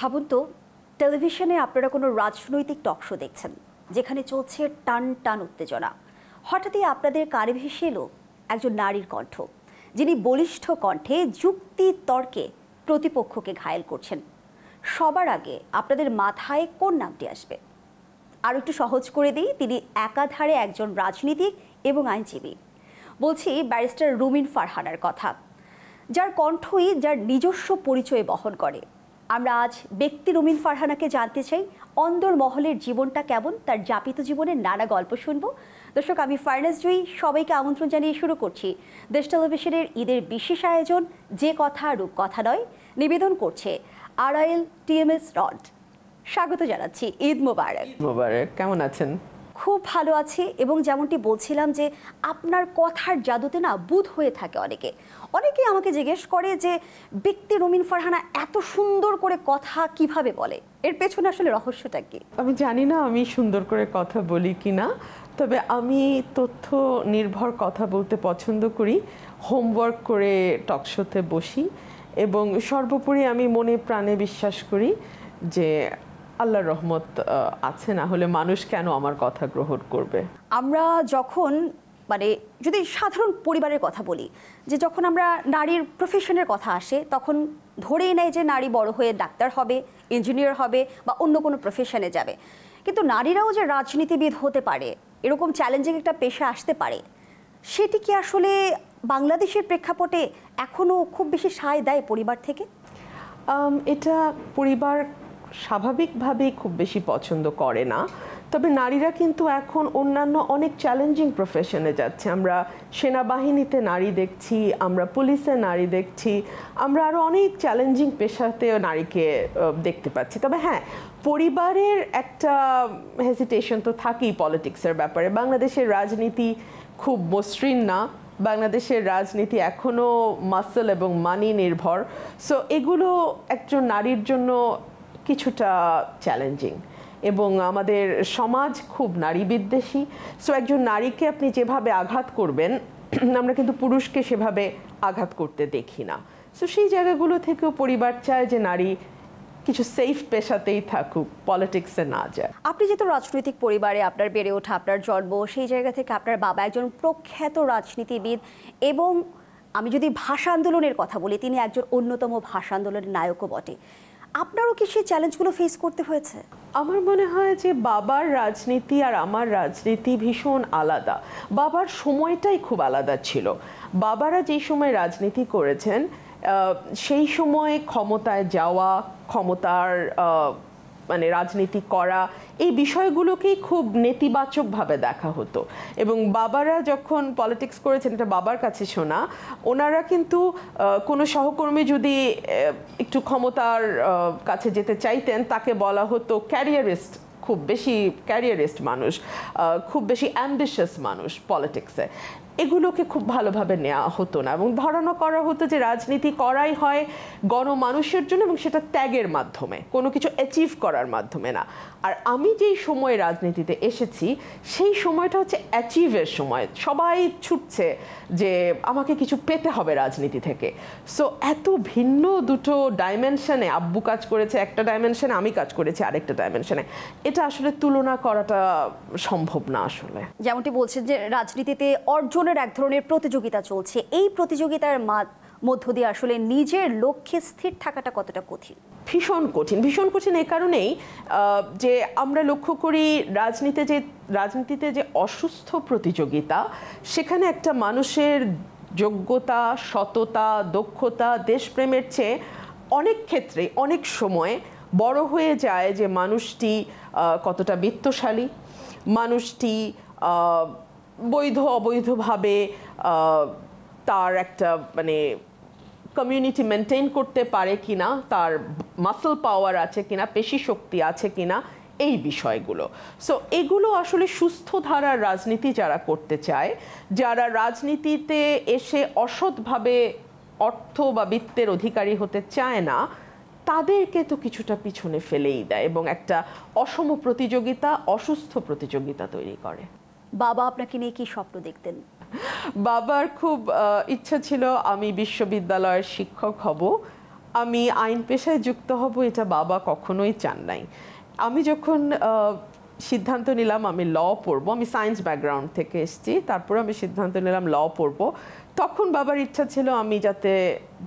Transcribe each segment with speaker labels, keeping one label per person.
Speaker 1: ভাবুন তো, টেলিভিশনে আপনারা কোনো রাজনৈতিক টক শো দেখছেন যেখানে চলছে টান টান উত্তেজনা। হঠাৎই আপনাদের কানে ভেসে এলো একজন নারীর কণ্ঠ, যিনি বলিষ্ঠ কণ্ঠে যুক্তি তর্কে প্রতিপক্ষকে ঘায়েল করছেন। সবার আগে আপনাদের মাথায় কোন নামটি আসবে? আর একটু সহজ করে দিই, তিনি একাধারে একজন রাজনীতিক এবং আইনজীবী। বলছি ব্যারিস্টার রুমিন ফারহানার কথা, যার কণ্ঠই যার নিজস্ব পরিচয় বহন করে। আমরা আজ ব্যক্তি রুমিন ফারহানাকে জানতে চাই, অন্দর মহলের জীবনটা কেমন, তার যাপিত জীবনের নানা গল্প শুনবো। দর্শক, আমি ফারনাজ জুই, সবাইকে আমন্ত্রণ জানিয়ে শুরু করছি দেশ টেলিভিশনের ঈদের বিশেষ আয়োজন যে কথা রূপকথা নয়। নিবেদন করছে আরআইএল টিএমএস রড। স্বাগত জানাচ্ছি, ঈদ মোবারক।
Speaker 2: মোবারক। কেমন আছেন?
Speaker 1: খুব ভালো আছি, এবং যেমনটি বলছিলাম যে আপনার কথার জাদুতে না বুঁদ হয়ে থাকে অনেকেই আমাকে জিজ্ঞেস করে যে ব্যক্তি রুমিন ফারহানা এত সুন্দর করে কথা কিভাবে বলে, এর পেছনে আসলে রহস্যটা কি?
Speaker 2: আমি জানি না আমি সুন্দর করে কথা বলি কিনা, তবে আমি তথ্য নির্ভর কথা বলতে পছন্দ করি, হোমওয়ার্ক করে টকশোতে বসি, এবং সর্বোপরি আমি মনে প্রাণে বিশ্বাস করি যে আল্লাহর রহমত আছে, না হলে মানুষ কেন আমার কথা গ্রহণ করবে।
Speaker 1: আমরা যখন যদি সাধারণ পরিবারের কথা বলি, যে যখন আমরা নারীর প্রফেশনের কথা আসে তখন ধরেই নেয় যে নারী বড় হয়ে ডাক্তার হবে, ইঞ্জিনিয়ার হবে বা অন্য কোনো প্রফেশনে যাবে। কিন্তু নারীরাও যে রাজনীতিবিদ হতে পারে, এরকম চ্যালেঞ্জিং একটা পেশা আসতে পারে, সেটি কি আসলে বাংলাদেশের প্রেক্ষাপটে এখনও খুব বেশি সায় দেয় পরিবার থেকে?
Speaker 2: এটা পরিবার স্বাভাবিকভাবেই খুব বেশি পছন্দ করে না, তবে নারীরা কিন্তু এখন অন্যান্য অনেক চ্যালেঞ্জিং প্রফেশনে যাচ্ছে। আমরা সেনাবাহিনীতে নারী দেখছি, আমরা পুলিশে নারী দেখছি, আমরা আরও অনেক চ্যালেঞ্জিং পেশাতেও নারীকে দেখতে পাচ্ছি। তবে হ্যাঁ, পরিবারের একটা হেজিটেশন তো থাকেই পলিটিক্সের ব্যাপারে। বাংলাদেশের রাজনীতি খুব মসৃণ না, বাংলাদেশের রাজনীতি এখনও মাসল এবং মানি নির্ভর। সো এগুলো একজন নারীর জন্য কিছুটা চ্যালেঞ্জিং, এবং আমাদের সমাজ খুব নারী বিদ্বেষী। সো একজন নারীকে আপনি যেভাবে আঘাত করবেন, আমরা কিন্তু পুরুষকে সেভাবে আঘাত করতে দেখি না। সো সেই জায়গাগুলো থেকেও পরিবার চায় যে নারী কিছু সেফ পেশাতেই থাকুক, পলিটিক্সে না যায়।
Speaker 1: আপনি যেহেতু রাজনৈতিক পরিবারে আপনার বেড়ে ওঠা, আপনার জন্ম, সেই জায়গা থেকে আপনার বাবা একজন প্রখ্যাত রাজনীতিবিদ, এবং আমি যদি ভাষা আন্দোলনের কথা বলি, তিনি একজন অন্যতম ভাষা আন্দোলনের নায়কও বটে। আপনারও কি সেই চ্যালেঞ্জগুলো ফেস করতে হয়েছে?
Speaker 2: আমার মনে হয় যে বাবার রাজনীতি আর আমার রাজনীতি ভীষণ আলাদা। বাবার সময়টাই খুব আলাদা ছিল। বাবারা যেই সময় রাজনীতি করেছেন, সেই সময় ক্ষমতায় যাওয়া, ক্ষমতার রাজনীতি করা, এই বিষয়গুলোকেই খুব নেতিবাচকভাবে দেখা হতো। এবং বাবারা যখন পলিটিক্স করেছেন, এটা বাবার কাছে শোনা, ওনারা কিন্তু কোনো সহকর্মী যদি একটু ক্ষমতার কাছে যেতে চাইতেন, তাকে বলা হতো ক্যারিয়ারিস্ট, খুব বেশি ক্যারিয়ারিস্ট মানুষ, খুব বেশি অ্যাম্বিশাস মানুষ পলিটিক্সে। এগুলোকে খুব ভালোভাবে নেওয়া হতো না, এবং ধারণা করা হতো যে রাজনীতি করাই হয় গণমানুষের জন্য, এবং সেটা ত্যাগের মাধ্যমে, কোনো কিছু অ্যাচিভ করার মাধ্যমে না। আর আমি যেই সময় রাজনীতিতে এসেছি, সেই সময়টা হচ্ছে অ্যাচিভের সময়। সবাই ছুটছে যে আমাকে কিছু পেতে হবে রাজনীতি থেকে। সো এত ভিন্ন দুটো ডাইমেনশনে আব্বু কাজ করেছে একটা ডাইমেনশনে, আমি কাজ করেছি আরেকটা ডাইমেনশনে। এটা আসলে তুলনা করাটা সম্ভব না। আসলে
Speaker 1: যেমনটি বলছেন যে রাজনীতিতে অর্জনের এক ধরনের প্রতিযোগিতা চলছে, এই প্রতিযোগিতার মধ্য দিয়ে আসলে নিজের লক্ষ্যে স্থির থাকাটা কতটা কঠিন?
Speaker 2: ভীষণ কঠিন, ভীষণ কঠিন। এই কারণেই যে আমরা লক্ষ্য করি রাজনীতিতে যে অসুস্থ প্রতিযোগিতা, সেখানে একটা মানুষের যোগ্যতা, সততা, দক্ষতা, দেশপ্রেমের চেয়ে অনেক ক্ষেত্রে অনেক সময় বড় হয়ে যায় যে মানুষটি কতটা বিত্তশালী, মানুষটি বৈধ অবৈধভাবে তার একটা কমিউনিটি মেনটেন করতে পারে কিনা, তার মাসল পাওয়ার আছে কিনা, পেশি শক্তি আছে কিনা, এই বিষয়গুলো। সো এগুলো আসলে সুস্থ ধারার রাজনীতি যারা করতে চায়, যারা রাজনীতিতে এসে অসৎভাবে অর্থ বা বিত্তের অধিকারী হতে চায় না, তাদেরকে তো কিছুটা পিছনে ফেলেই দেয়, এবং একটা অসম প্রতিযোগিতা, অসুস্থ প্রতিযোগিতা তৈরি করে।
Speaker 1: বাবা আপনাকে নিয়ে কি স্বপ্ন দেখতেন?
Speaker 2: বাবার খুব ইচ্ছা ছিল আমি বিশ্ববিদ্যালয়ের শিক্ষক হব, আমি আইন পেশায় যুক্ত হব এটা বাবা কখনোই চান নাই। আমি যখন সিদ্ধান্ত নিলাম আমি ল পড়বো, আমি সায়েন্স ব্যাকগ্রাউন্ড থেকে এসেছি, তারপর আমি সিদ্ধান্ত নিলাম ল পড়বো, তখন বাবার ইচ্ছা ছিল আমি যাতে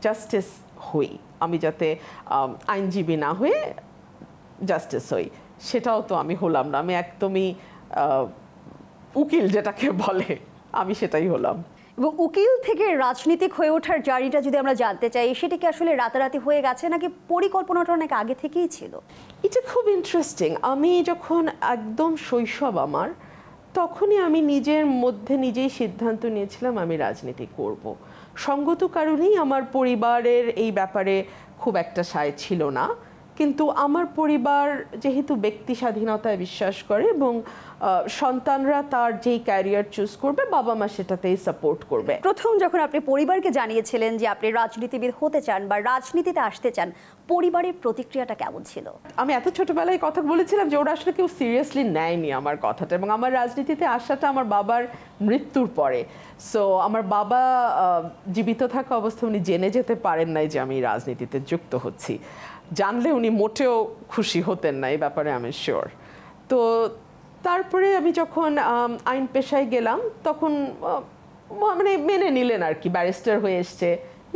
Speaker 2: জাস্টিস হই, আমি যাতে আইনজীবী না হয়ে জাস্টিস হই। সেটাও তো আমি হলাম না, আমি একদমই উকিল যেটাকে বলে, আমি সেটাই হলাম।
Speaker 1: এবং উকিল থেকে রাজনীতিক হয়ে ওঠার জার্নিটা যদি আমরা জানতে চাই, সেটা কি আসলে রাতারাতি হয়ে গেছে নাকি পরিকল্পনাটা অনেক আগে থেকেই ছিল?
Speaker 2: এটা খুব ইন্টারেস্টিং। আমি যখন একদম শৈশব আমার, তখনই আমি নিজের মধ্যে নিজেই সিদ্ধান্ত নিয়েছিলাম আমি রাজনীতি করব। সঙ্গত কারণেই আমার পরিবারের এই ব্যাপারে খুব একটা সায় ছিল না, কিন্তু আমার পরিবার যেহেতু ব্যক্তি স্বাধীনতায় বিশ্বাস করে এবং সন্তানরা তার যেই ক্যারিয়ার চুজ করবে বাবা মা সেটাতেই সাপোর্ট করবে।
Speaker 1: প্রথম যখন আপনি পরিবারকে জানিয়েছিলেন যে আপনি রাজনীতিবিদ হতে চান বা রাজনীতিতে আসতে চান, পরিবারের প্রতিক্রিয়াটা কেমন ছিল?
Speaker 2: আমি এত ছোটবেলায় কথা বলেছিলাম যে ওরা আসলে কেউ সিরিয়াসলি নেয়নি আমার কথাটা, এবং আমার রাজনীতিতে আসাটা আমার বাবার মৃত্যুর পরে। সো আমার বাবা জীবিত থাকা অবস্থায় উনি জেনে যেতে পারেন নাই যে আমি রাজনীতিতে যুক্ত হচ্ছি। জানলে উনি মোটেও খুশি হতেন না, এই ব্যাপারে আমি শিওর। তো তারপরে আমি যখন আইন পেশায় গেলাম তখন মানে মেনে নিলেন আর কি, ব্যারিস্টার হয়ে এসছে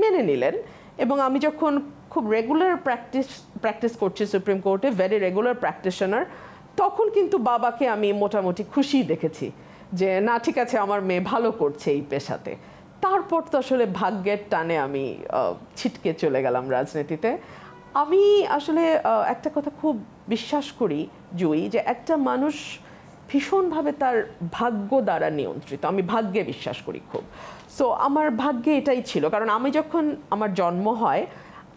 Speaker 2: মেনে নিলেন। এবং আমি যখন খুব রেগুলার প্র্যাকটিস করছি সুপ্রিম কোর্টে, ভেরি রেগুলার প্র্যাকটিশনার, তখন কিন্তু বাবাকে আমি মোটামুটি খুশি দেখেছি যে না ঠিক আছে আমার মেয়ে ভালো করছে এই পেশাতে। তারপর তো আসলে ভাগ্যের টানে আমি ছিটকে চলে গেলাম রাজনীতিতে। আমি আসলে একটা কথা খুব বিশ্বাস করি জুই, যে একটা মানুষ ভীষণভাবে তার ভাগ্য দ্বারা নিয়ন্ত্রিত। আমি ভাগ্যে বিশ্বাস করি খুব। সো আমার ভাগ্যে এটাই ছিল, কারণ আমি যখন আমার জন্ম হয়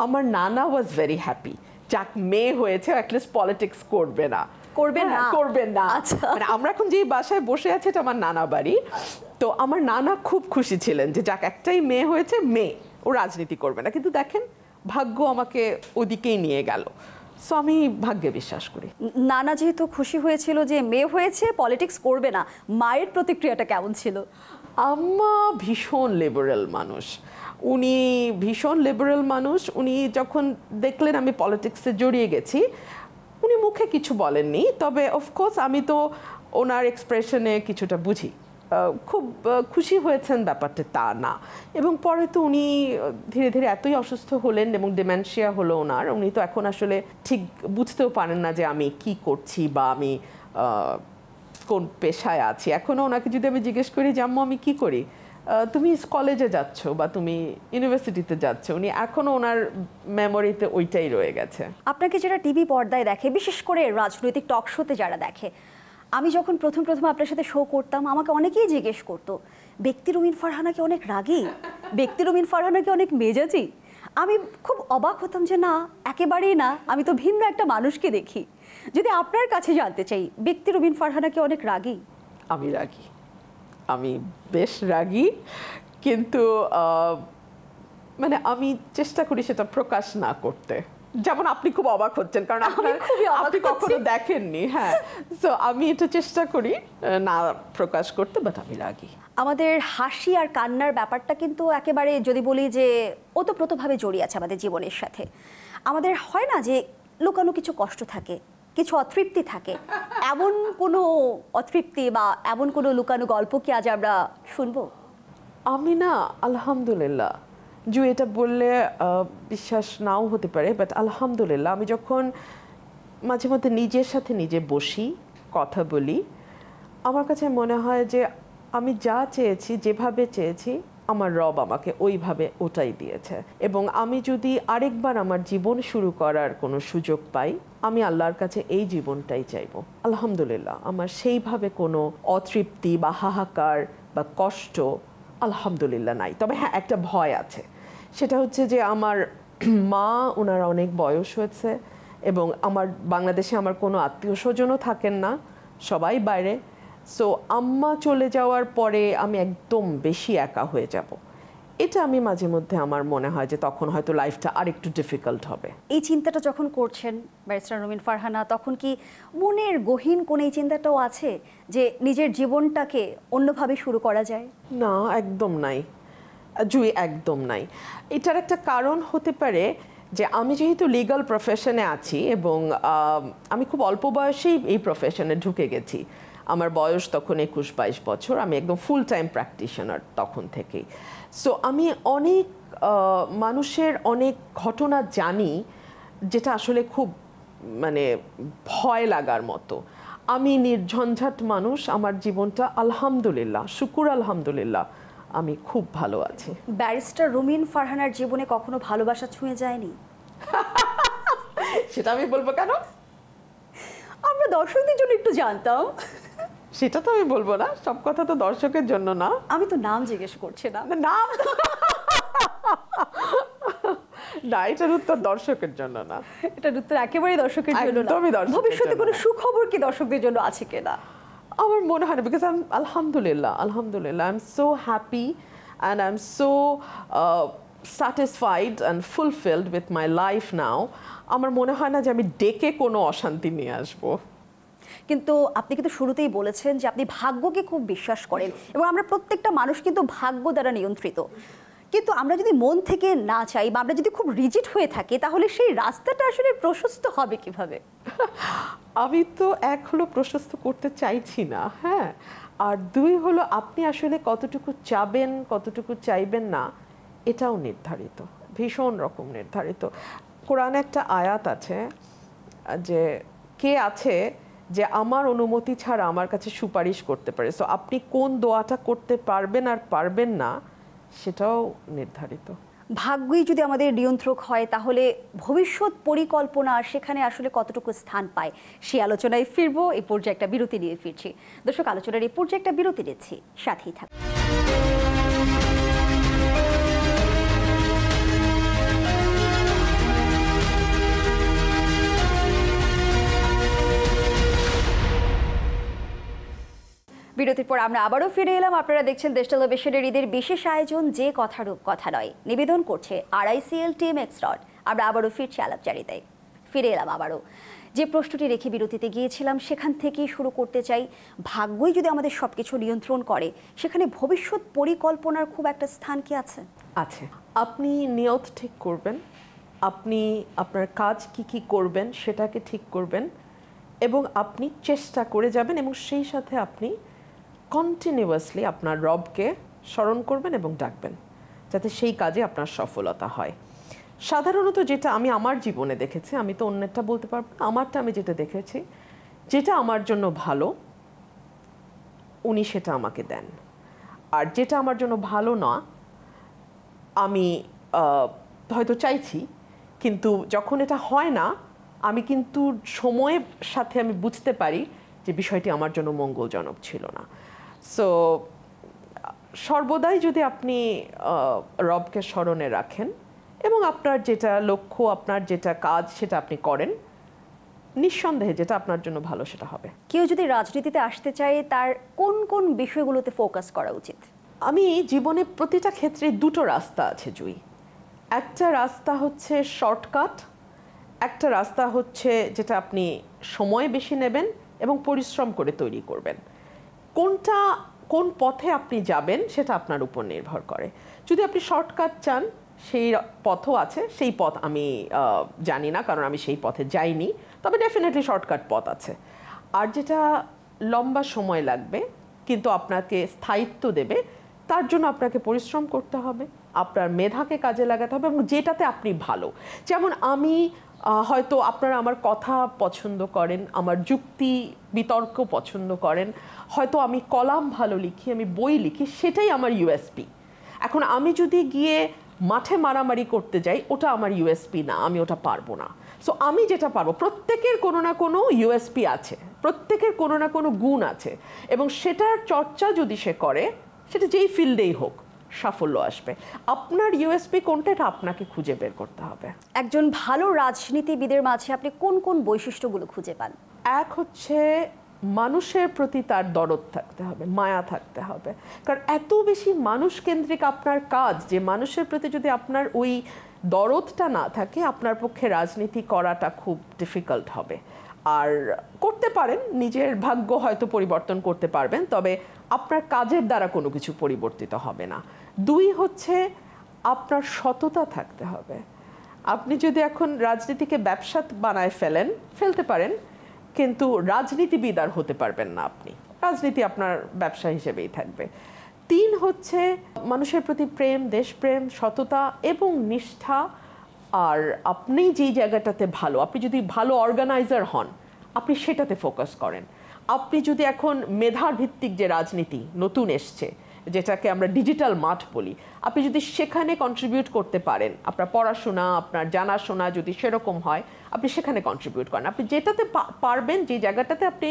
Speaker 2: আমার নানা ওয়াজ ভেরি হ্যাপি, যাক মেয়ে হয়েছে অ্যাটলিস্ট পলিটিক্স করবে না, করবেন না। মানে আমরা এখন যে বাসায় বসে আছি এটা আমার নানা বাড়ি। তো আমার নানা খুব খুশি ছিলেন যে যাক একটাই মেয়ে হয়েছে, মেয়ে, ও রাজনীতি করবে না। কিন্তু দেখেন ভাগ্য আমাকে ওদিকেই নিয়ে গেল। সো আমি ভাগ্যে বিশ্বাস করি।
Speaker 1: নানা যেহেতু খুশি হয়েছিল যে মেয়ে হয়েছে পলিটিক্স করবে না, মায়ের প্রতিক্রিয়াটা কেমন ছিল?
Speaker 2: আম্মা ভীষণ লিবারেল মানুষ, উনি ভীষণ লিবারেল মানুষ। উনি যখন দেখলেন আমি পলিটিক্সে জড়িয়ে গেছি উনি মুখে কিছু বলেননি, তবে অফকোর্স আমি তো ওনার এক্সপ্রেশনে কিছুটা বুঝি। খুব খুশি হয়েছেন ব্যাপারটা তা না। এবং পরে তো উনি ধীরে ধীরে এতই অসুস্থ হলেন এবং ডিমেনশিয়া হলো ওনার, উনি তো এখন আসলে ঠিক বুঝতেও পারেন না যে আমি কি করছি বা আমি কোন পেশায় আছি। এখনও ওনাকে যদি আমি জিজ্ঞেস করি যে আম্মু আমি কি করি, তুমি কলেজে যাচ্ছ বা তুমি ইউনিভার্সিটিতে যাচ্ছ, উনি এখনও ওনার মেমোরিতে ওইটাই রয়ে গেছে।
Speaker 1: আপনাকে যারা টিভি পর্দায় দেখে, বিশেষ করে রাজনৈতিক টক শোতে যারা দেখে, আমি যখন প্রথম আপনার সাথে শো করতাম আমাকে অনেকেই জিজ্ঞেস করতো ব্যক্তি রুমিন ফারহানা কি অনেক রাগী, ব্যক্তি রুমিন ফারহানা কি অনেক মেজাজি। আমি খুব অবাক হতাম যে না, একেবারেই না, আমি তো ভিন্ন একটা মানুষকে দেখি। যদি আপনার কাছে জানতে চাই, ব্যক্তি রুমিন ফারহানা কি অনেক রাগী?
Speaker 2: আমি রাগী, আমি বেশ রাগী, কিন্তু মানে আমি চেষ্টা করি সেটা প্রকাশ না করতে। যেমন আপনি খুব অবাক হচ্ছেন কারণ আপনি কখনো দেখেননি। হ্যাঁ, সো আমি এটা চেষ্টা করি না প্রকাশ করতে, বাট আমি রাগী।
Speaker 1: আমাদের হাসি আর কান্নার ব্যাপারটা কিন্তু একেবারে যদি বলি যে ওতপ্রোতভাবে জড়িয়ে আছে আমাদের জীবনের সাথে। আমাদের হয় না যে লুকানো কিছু কষ্ট থাকে, কিছু অতৃপ্তি থাকে, এমন কোনো অতৃপ্তি বা এমন কোনো লুকানো গল্প কি আজ আমরা শুনবো?
Speaker 2: আমি না, আলহামদুলিল্লাহ, এটা বললে বিশ্বাস নাও হতে পারে, বাট আলহামদুলিল্লাহ আমি যখন মাঝে মধ্যে নিজের সাথে নিজে বসি, কথা বলি, আমার কাছে মনে হয় যে আমি যা চেয়েছি, যেভাবে চেয়েছি, আমার রব আমাকে ওইভাবে ওটাই দিয়েছে। এবং আমি যদি আরেকবার আমার জীবন শুরু করার কোনো সুযোগ পাই, আমি আল্লাহর কাছে এই জীবনটাই চাইবো। আলহামদুলিল্লাহ আমার সেইভাবে কোনো অতৃপ্তি বা হাহাকার বা কষ্ট আলহামদুলিল্লাহ নাই। তবে হ্যাঁ, একটা ভয় আছে, সেটা হচ্ছে যে আমার মা, ওনার অনেক বয়স হয়েছে এবং আমার বাংলাদেশে আমার কোনো আত্মীয় স্বজনও থাকেন না, সবাই বাইরে। সো আম্মা চলে যাওয়ার পরে আমি একদম বেশি একা হয়ে যাব। এটা আমি মাঝে মধ্যে আমার মনে হয় যে তখন হয়তো লাইফটা আরেকটু ডিফিকাল্ট হবে।
Speaker 1: এই চিন্তাটা যখন করছেন ব্যারিস্টার রুমিন ফারহানা, তখন কি মনের গহীন কোন এই চিন্তাটাও আছে যে নিজের জীবনটাকে অন্যভাবে শুরু করা যায়?
Speaker 2: না, একদম নাই জুই, একদম নাই। এটার একটা কারণ হতে পারে যে আমি যেহেতু লিগ্যাল প্রফেশনে আছি এবং আমি খুব অল্প বয়সেই এই প্রফেশনে ঢুকে গেছি, আমার বয়স তখন 21-22 বছর, আমি একদম ফুল টাইম প্র্যাকটিশনার তখন থেকেই। সো আমি অনেক মানুষের অনেক ঘটনা জানি যেটা আসলে খুব মানে ভয় লাগার মতো। আমি নির্ঝঞ্ঝাট মানুষ, আমার জীবনটা আলহামদুলিল্লাহ, শুকুর আলহামদুলিল্লাহ, আমি খুব ভালো আছি।
Speaker 1: ব্যারিস্টার রুমিন ফারহানার জীবনে কখনো ভালোবাসা ছুঁয়ে যায়নি?
Speaker 2: সেটা আমি বলবো কেন?
Speaker 1: আমরা দর্শকদের জন্য একটু জানতাম।
Speaker 2: সেটা তো আমি বলবো না, সব কথা তো দর্শকের জন্য না।
Speaker 1: আমি তো নাম জিজ্ঞেস করছি না।
Speaker 2: নাম না, এটার উত্তর দর্শকের জন্য না।
Speaker 1: এটার উত্তর একেবারেই দর্শকের জন্য না।
Speaker 2: একদমই দর্শকের
Speaker 1: ভবিষ্যতে
Speaker 2: জন্য
Speaker 1: কোনো
Speaker 2: না।
Speaker 1: সুখবর কি দর্শকদের জন্য আছে কিনা?
Speaker 2: আমার মনে হয় না, বিকজ আলহামদুলিল্লাহ I am so happy and I am so satisfied and fulfilled with my life নাও। আমার মনে হয় না যে আমি ডেকে কোনো অশান্তি নিয়ে আসবো।
Speaker 1: কিন্তু আপনি কিন্তু শুরুতেই বলেছেন যে আপনি ভাগ্যকে খুব বিশ্বাস করেন এবং আমরা প্রত্যেকটা মানুষ কিন্তু ভাগ্য দ্বারা নিয়ন্ত্রিত। কিন্তু আমরা যদি মন থেকে না চাই বা আমরা যদি খুব রিজিড হয়ে থাকি, তাহলে সেই রাস্তাটা আসলে প্রশস্ত হবে কিভাবে?
Speaker 2: আমি তো এক হলো প্রশস্ত করতে চাইছি না, হ্যাঁ, আর দুই হলো আপনি আসলে কতটুকু চাবেন কতটুকু চাইবেন না এটাও নির্ধারিত, ভীষণ রকম নির্ধারিত। কোরআনে একটা আয়াত আছে যে কে আছে যে আমার অনুমতি ছাড়া আমার কাছে সুপারিশ করতে পারে। সো আপনি কোন দোয়াটা করতে পারবেন আর পারবেন না সেটাও নির্ধারিত।
Speaker 1: ভাগ্যই যদি আমাদের নিয়ন্ত্রক হয়, তাহলে ভবিষ্যৎ পরিকল্পনা সেখানে আসলে কতটুকু স্থান পায়, সেই আলোচনায় ফিরবো। এই পর্যায়ে একটা বিরতি নিয়ে ফিরছি। দর্শক, আলোচনার এই পর্যায়ে একটা বিরতি নিচ্ছি, সাথেই থাকুন। বিরতির পর আমরা আবারও ফিরে এলাম। আপনারা দেখছেন দেশ টেলিভিশনের ঈদের বিশেষ আয়োজন যে কথার কথা নয়, নিবেদন করছে RICL টিম এক্সরড। আমরা আবারও ফিরছি আলাপচারিতায়। ফিরে এলাম আবারও। যে প্রশ্নটি রেখে বিরতিতে গিয়েছিলাম সেখান থেকেই শুরু করতে চাই। ভাগ্যই যদি আমাদের সবকিছু নিয়ন্ত্রণ করে, সেখানে ভবিষ্যৎ পরিকল্পনার খুব একটা স্থান কি আছে?
Speaker 2: আছে। আপনি নিয়ত ঠিক করবেন, আপনি আপনার কাজ কি কি করবেন সেটাকে ঠিক করবেন এবং আপনি চেষ্টা করে যাবেন এবং সেই সাথে আপনি কন্টিনিউয়াসলি আপনার রবকে স্মরণ করবেন এবং ডাকবেন যাতে সেই কাজে আপনার সফলতা হয়। সাধারণত যেটা আমি আমার জীবনে দেখেছি, আমি তো অন্যেরটা বলতে পারবো না, আমারটা আমি যেটা দেখেছি, যেটা আমার জন্য ভালো উনি সেটা আমাকে দেন, আর যেটা আমার জন্য ভালো না আমি হয়তো চাইছি, কিন্তু যখন এটা হয় না আমি কিন্তু সময়ের সাথে আমি বুঝতে পারি যে বিষয়টি আমার জন্য মঙ্গলজনক ছিল না। সো সর্বদাই যদি আপনি রবকে স্মরণে রাখেন এবং আপনার যেটা লক্ষ্য, আপনার যেটা কাজ সেটা আপনি করেন, নিঃসন্দেহে যেটা আপনার জন্য ভালো সেটা হবে।
Speaker 1: কেউ যদি রাজনীতিতে আসতে চায়, তার কোন কোন বিষয়গুলোতে ফোকাস করা উচিত?
Speaker 2: আমি জীবনে প্রতিটা ক্ষেত্রে দুটো রাস্তা আছে জুই। একটা রাস্তা হচ্ছে শর্টকাট, একটা রাস্তা হচ্ছে যেটা আপনি সময় বেশি নেবেন এবং পরিশ্রম করে তৈরি করবেন। কোন পথে আপনি যাবেন সেটা আপনার উপর নির্ভর করে। যদি আপনি শর্টকাট চান, সেই পথও আছে, সেই পথ আমি জানি না কারণ আমি সেই পথে যাইনি, তবে ডেফিনেটলি শর্টকাট পথ আছে। আর যেটা লম্বা সময় লাগবে কিন্তু আপনাকে স্থায়িত্ব দেবে, তার জন্য আপনাকে পরিশ্রম করতে হবে, আপনার মেধাকে কাজে লাগাতে হবে এবং যেটাতে আপনি ভালো। যেমন আমি হয়তো আপনারা আমার কথা পছন্দ করেন, আমার যুক্তি বিতর্ক পছন্দ করেন, হয়তো আমি কলাম ভালো লিখি, আমি বই লিখি, সেটাই আমার ইউএসপি। এখন আমি যদি গিয়ে মাঠে মারামারি করতে যাই, ওটা আমার ইউএসপি না, আমি ওটা পারবো না। সো আমি যেটা পারবো, প্রত্যেকের কোনো না কোনো ইউএসপি আছে, প্রত্যেকের কোনো না কোনো গুণ আছে এবং সেটার চর্চা যদি সে করে, সেটা যেই ফিল্ডেই হোক, সাফল্য আসবে। আপনার ইউএসপি কোনটা এটা আপনাকে খুঁজে বের করতে হবে।
Speaker 1: একজন ভালো রাজনীতিবিদের মাঝে আপনি কোন কোন বৈশিষ্ট্যগুলো খুঁজে পান?
Speaker 2: এক হচ্ছে মানুষের প্রতি তার দরদ থাকতে হবে, মায়া থাকতে হবে, কারণ এত বেশি মানুষ কেন্দ্রিক আপনার কাজ যে মানুষের প্রতি যদি আপনার ওই দরদটা না থাকে, আপনার পক্ষে রাজনীতি করাটা খুব ডিফিকাল্ট হবে। আর করতে পারেন, নিজের ভাগ্য হয়তো পরিবর্তন করতে পারবেন, তবে আপনার কাজের দ্বারা কোনো কিছু পরিবর্তিত হবে না। দুই হচ্ছে আপনার সততা থাকতে হবে। আপনি যদি এখন রাজনীতিকে ব্যবসা বানায় ফেলতে পারেন, কিন্তু রাজনীতিবিদ আর হতে পারবেন না আপনি। রাজনীতি আপনার ব্যবসা হিসেবেই থাকবে। 3 হচ্ছে মানুষের প্রতি প্রেম, দেশপ্রেম, সততা এবং নিষ্ঠা। আর আপনি যেই জায়গাটাতে ভালো, আপনি যদি ভালো অর্গানাইজার হন, আপনি সেটাতে ফোকাস করেন। আপনি যদি এখন মেধার ভিত্তিক যে রাজনীতি নতুন এসছে, যেটাকে আমরা ডিজিটাল মাঠ বলি, আপনি যদি সেখানে কন্ট্রিবিউট করতে পারেন, আপনার পড়াশোনা, আপনার জানাশোনা যদি সেরকম হয়, আপনি সেখানে কন্ট্রিবিউট করেন। আপনি যেটাতে পারবেন, যে জায়গাটাতে আপনি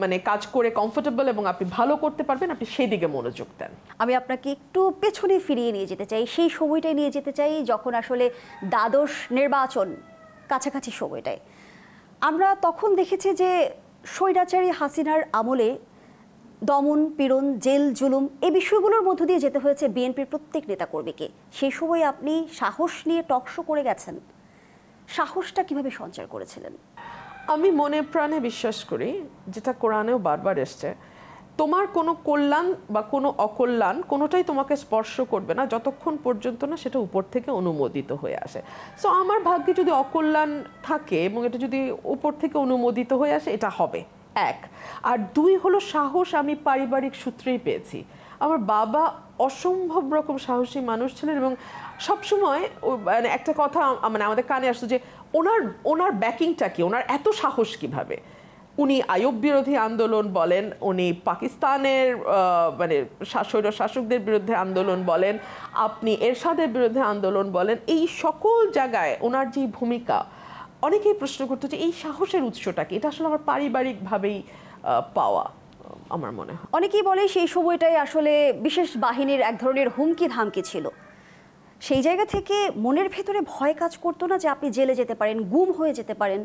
Speaker 2: মানে কাজ করে কমফোর্টেবল এবং আপনি ভালো করতে পারবেন, আপনি সেই দিকে মনোযোগ দেন।
Speaker 1: আমি আপনাকে একটু পেছনে ফিরিয়ে নিয়ে যেতে চাই, সেই সময়টাই নিয়ে যেতে চাই যখন আসলে দ্বাদশ নির্বাচন কাছাকাছি সময়টায় আমরা তখন দেখেছি যে স্বৈরাচারী হাসিনার আমলে দমন পীড়ন, জেল জুলুম এই বিষয়গুলোর মধ্য দিয়ে যেতে হয়েছে বিএনপির প্রত্যেক নেতাকর্মীকে। সেই সময় আপনি সাহস নিয়ে টকশো করে গেছেন, সাহসটা কিভাবে সঞ্চার করেছিলেন?
Speaker 2: আমি মনে প্রাণে বিশ্বাস করি, যেটা কোরআনেও বারবার এসছে, তোমার কোনো কল্যাণ বা কোনো অকল্যাণ কোনোটাই তোমাকে স্পর্শ করবে না যতক্ষণ পর্যন্ত না সেটা উপর থেকে অনুমোদিত হয়ে আসে। সো আমার ভাগ্যে যদি অকল্যাণ থাকে এবং এটা যদি উপর থেকে অনুমোদিত হয়ে আসে, এটা হবে 1। আর 2 হলো সাহস আমি পারিবারিক সূত্রেই পেয়েছি। আমার বাবা অসম্ভব রকম সাহসী মানুষ ছিলেন এবং সবসময় মানে একটা কথা মানে আমাদের কানে আসতো যে ওনার ব্যাকিংটা কি, ওনার এত সাহস কিভাবে। উনি আইয়ুব বিরোধী আন্দোলন বলেন, উনি পাকিস্তানের মানে স্বৈর শাসকদের বিরুদ্ধে আন্দোলন বলেন, আপনি এরশাদের বিরুদ্ধে আন্দোলন বলেন, এই সকল জায়গায় ওনার যে ভূমিকা, অনেকেই প্রশ্ন করতো যে এই সাহসের উৎসটা কি। এটা আসলে আমার পারিবারিকভাবেই পাওয়া আমার মনে হয়।
Speaker 1: অনেকেই বলে সেই সময়টাই আসলে বিশেষ বাহিনীর এক ধরনের হুমকি ধামকি ছিল। সেই জায়গা থেকে মনের ভেতরে ভয় কাজ করতো না যে আপনি জেলে যেতে পারেন, গুম হয়ে যেতে পারেন?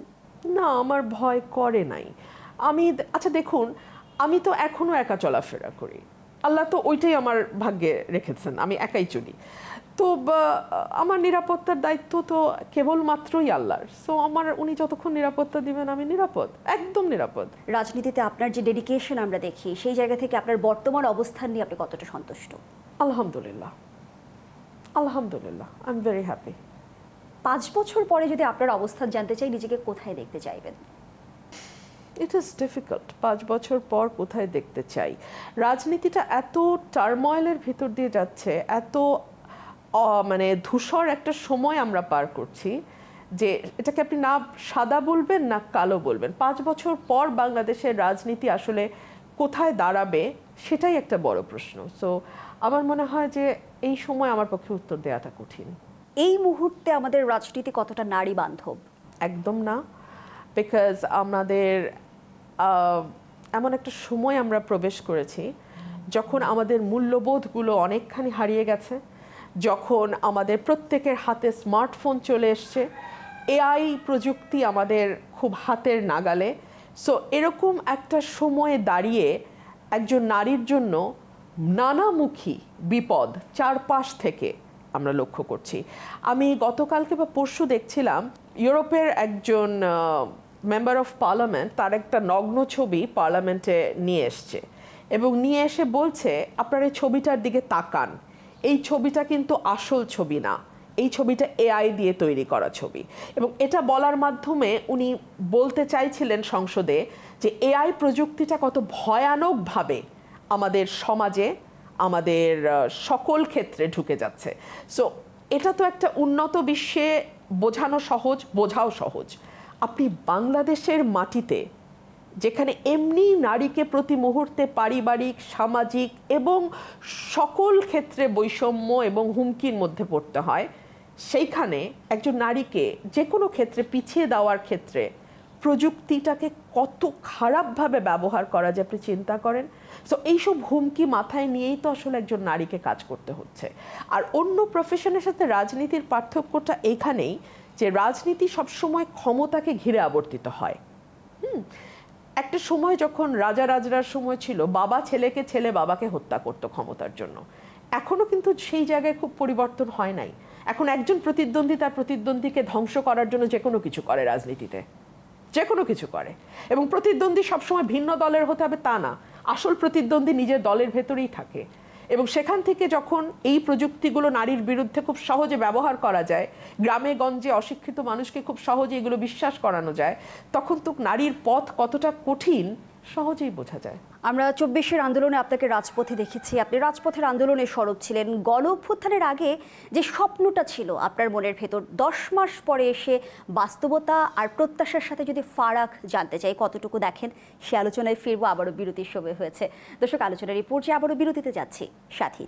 Speaker 2: না, আমার ভয় করে নাই। আচ্ছা দেখুন, আমি তো এখনো একা চলাফেরা করি। আল্লাহ তো ওইটাই আমার ভাগ্যে রেখেছেন, আমি একাই চলি। তো আমার নিরাপত্তার দায়িত্ব তো কেবলমাত্রই আল্লাহর। সো উনি যতক্ষণ নিরাপত্তা দিবেন আমি নিরাপদ, একদম নিরাপদ।
Speaker 1: রাজনীতিতে আপনার যে ডেডিকেশন আমরা দেখি, সেই জায়গা থেকে আপনার বর্তমান অবস্থান নিয়ে আপনি কতটা সন্তুষ্ট?
Speaker 2: আলহামদুলিল্লাহ, আলহামদুলিল্লাহ, আই এম ভেরি হ্যাপি।
Speaker 1: 5 বছর পরে যদি আপনার অবস্থান জানতে চাই, নিজেকে কোথায় দেখতে চাইবেন?
Speaker 2: It is difficult. 5 বছর পর কোথায় দেখতে চাই? রাজনীতিটা এত টার্ময়েলের ভিতর দিয়ে যাচ্ছে, এত মানে ধূসর একটা সময় আমরা পার করছি যে এটাকে আপনি না সাদা বলবেন না কালো বলবেন। 5 বছর পর বাংলাদেশের রাজনীতি আসলে কোথায় দাঁড়াবে সেটাই একটা বড় প্রশ্ন। সো আমার মনে হয় যে এই সময় আমার পক্ষে উত্তর দেওয়াটা কঠিন।
Speaker 1: এই মুহূর্তে আমাদের রাজনীতি কতটা নারী বান্ধব?
Speaker 2: একদম না, বিকজ আমাদের এমন একটা সময় আমরা প্রবেশ করেছি যখন আমাদের মূল্যবোধগুলো অনেকখানি হারিয়ে গেছে, যখন আমাদের প্রত্যেকের হাতে স্মার্টফোন চলে এসছে, এআই প্রযুক্তি আমাদের খুব হাতের নাগালে। সো এরকম একটা সময়ে দাঁড়িয়ে একজন নারীর জন্য নানামুখী বিপদ চারপাশ থেকে আমরা লক্ষ্য করছি। আমি গতকালকে বা পরশু দেখছিলাম ইউরোপের একজন মেম্বার অফ পার্লামেন্ট তার একটা নগ্ন ছবি পার্লামেন্টে নিয়ে এসছে এবং নিয়ে এসে বলছে, আপনার এই ছবিটার দিকে তাকান, এই ছবিটা কিন্তু আসল ছবি না, এই ছবিটা এআই দিয়ে তৈরি করা ছবি। এবং এটা বলার মাধ্যমে উনি বলতে চাইছিলেন সংসদে যে এআই প্রযুক্তিটা কত ভয়ানকভাবে আমাদের সমাজে, আমাদের সকল ক্ষেত্রে ঢুকে যাচ্ছে। সো এটা তো একটা উন্নত বিশ্বে বোঝানো সহজ, বোঝাও সহজ। আপনি বাংলাদেশের মাটিতে যেখানে এমনি নারীকে প্রতি মুহূর্তে পারিবারিক, সামাজিক এবং সকল ক্ষেত্রে বৈষম্য এবং হুমকির মধ্যে পড়তে হয়, সেইখানে একজন নারীকে যে কোনো ক্ষেত্রে পিছিয়ে দেওয়ার ক্ষেত্রে প্রযুক্তিটাকে কত খারাপভাবে ব্যবহার করা যায় আপনি চিন্তা করেন। সো এইসব হুমকি মাথায় নিয়েই তো আসলে একজন নারীকে কাজ করতে হচ্ছে। আর অন্য প্রফেশনের সাথে রাজনীতির পার্থক্যটা এইখানেই যে রাজনীতি সবসময় ক্ষমতাকে ঘিরে আবর্তিত হয়। একটা সময় যখন রাজার সময় ছিল, বাবা ছেলেকে, ছেলে বাবাকে হত্যা করতো ক্ষমতার জন্য। এখনো কিন্তু সেই জায়গায় খুব পরিবর্তন হয় নাই। এখন একজন প্রতিদ্বন্দ্বী তার প্রতিদ্বন্দ্বীকে ধ্বংস করার জন্য যে কোনো কিছু করে, রাজনীতিতে যে কোনো কিছু করে। এবং প্রতিদ্বন্দ্বী সবসময় ভিন্ন দলের হতে হবে তা না, আসল প্রতিদ্বন্দ্বী নিজের দলের ভেতরেই থাকে। এবং সেখান থেকে যখন এই প্রযুক্তিগুলো নারীর বিরুদ্ধে খুব সহজে ব্যবহার করা যায়, গ্রামে গঞ্জে অশিক্ষিত মানুষকে খুব সহজে এগুলো বিশ্বাস করানো যায়, তখন তো নারীর পথ কতটা কঠিন সহজেই বোঝা যায়।
Speaker 1: আমরা 24-এর আন্দোলনে আপনাকে রাজপথে দেখেছি, আপনি রাজপথের আন্দোলনে সরব ছিলেন। গণ অভ্যুত্থানের আগে যে স্বপ্নটা ছিল আপনার মনের ভেতর, 10 মাস পরে এসে বাস্তবতা আর প্রত্যাশার সাথে যদি ফারাক জানতে চাই কতটুকু দেখেন, সে আলোচনায় ফিরবো। আবারও বিরতির সময় হয়েছে। দর্শক, আলোচনার এই পর্যায়ে আবারও বিরতিতে যাচ্ছি, সাথী।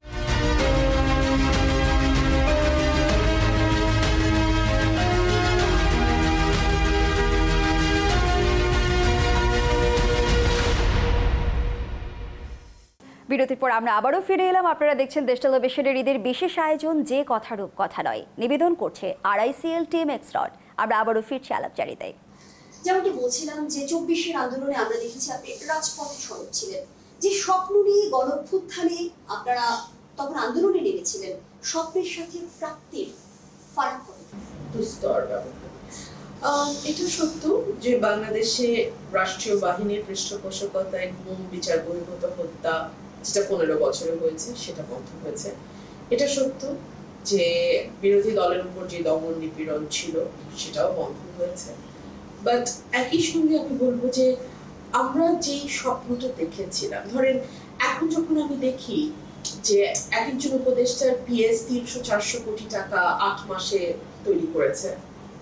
Speaker 1: বিরতির পর আমরা আবারও ফিরে এলাম। আপনারা দেখছেন দেশ টেলিভিশনের ঈদের বিশেষ আয়োজন যে কথা রূপ কথা নয়, নিবেদন করছে RICL টিম এক্সট্রট। আমরা আবারও ফিরছি আলাপচারিতায়। যেমনটি বলছিলাম যে 24-এর আন্দোলনে আমরা দেখেছি আপনি রাজপথে সরব ছিলেন, যে স্বপ্ন নিয়ে গণ অভ্যুত্থানে আপনারা তখন আন্দোলনে নেমেছিলেন, স্বপ্নের সাথে প্রাপ্তির ফারাক কত?
Speaker 3: দুস্তর ব্যাপার। এটা সত্য যে বাংলাদেশে রাষ্ট্রীয় বাহিনীর পৃষ্ঠপোষকতায় গুম, বিচার বহির্ভূত হত্যা যেটা 15 বছরে হয়েছে সেটা বন্ধ হয়েছে। এটা সত্য যে বিরোধী দলের উপর যে দমন নিপীড়ন ছিল সেটাও বন্ধ হয়েছে। বাট একই সঙ্গে আমি বলবো যে আমরা যেই স্বপ্নটা দেখেছিলাম, ধরেন এখন যখন আমি দেখি যে এক একজন উপদেষ্টার PS 300-400 কোটি টাকা 8 মাসে তৈরি করেছে,